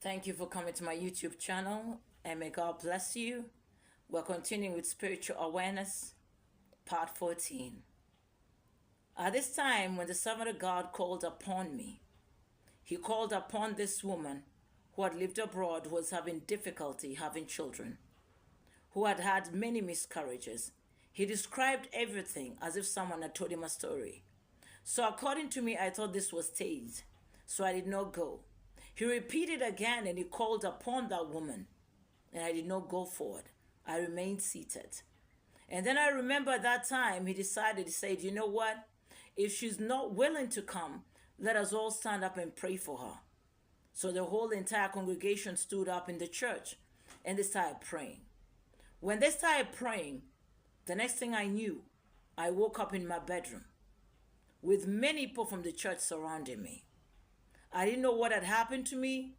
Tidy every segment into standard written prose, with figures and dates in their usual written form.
Thank you for coming to my YouTube channel, and may God bless you. We're continuing with spiritual awareness, part 14. At this time, when the servant of God called upon me, he called upon this woman who had lived abroad, who was having difficulty having children, who had had many miscarriages. He described everything as if someone had told him a story. So according to me, I thought this was staged, so I did not go. He repeated again and he called upon that woman, and I did not go forward. I remained seated. And then I remember at that time he said, you know what? If she's not willing to come, let us all stand up and pray for her. So the whole entire congregation stood up in the church and they started praying. When they started praying, the next thing I knew, I woke up in my bedroom with many people from the church surrounding me. I didn't know what had happened to me,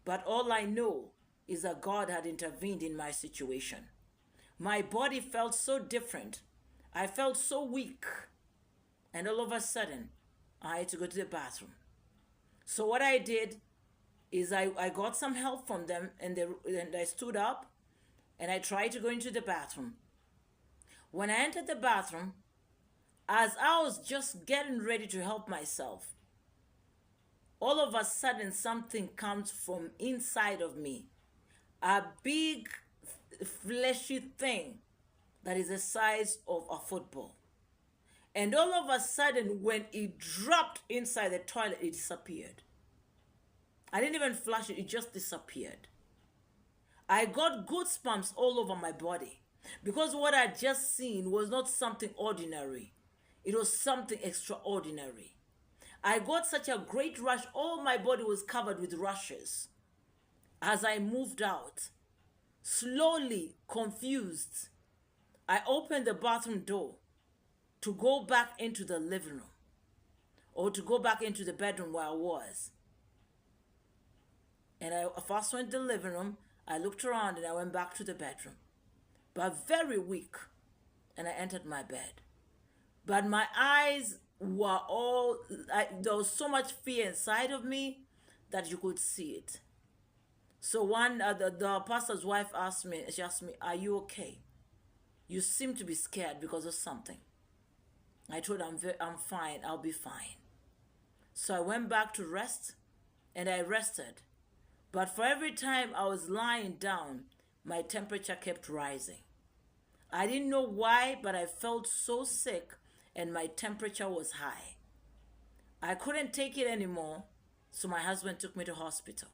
but all I know is that God had intervened in my situation. My body felt so different. I felt so weak. And all of a sudden, I had to go to the bathroom. So what I did is I got some help from them, and I stood up and I tried to go into the bathroom. When I entered the bathroom, as I was just getting ready to help myself, all of a sudden something comes from inside of me, a big fleshy thing that is the size of a football. And all of a sudden, when it dropped inside the toilet, it disappeared. I didn't even flush it, it just disappeared. I got goosebumps all over my body because what I'd just seen was not something ordinary. It was something extraordinary. I got such a great rush. All my body was covered with rushes. As I moved out, slowly, confused, I opened the bathroom door to go back into the living room or to go back into the bedroom where I was. And I first went to the living room, I looked around and I went back to the bedroom. But very weak, and I entered my bed. But my eyes were there was so much fear inside of me that you could see it. So the pastor's wife asked me, are you okay? You seem to be scared because of something. I told her, I'm fine, I'll be fine. So I went back to rest, and I rested. But for every time I was lying down, my temperature kept rising. I didn't know why, but I felt so sick and my temperature was high. I couldn't take it anymore, so my husband took me to hospital.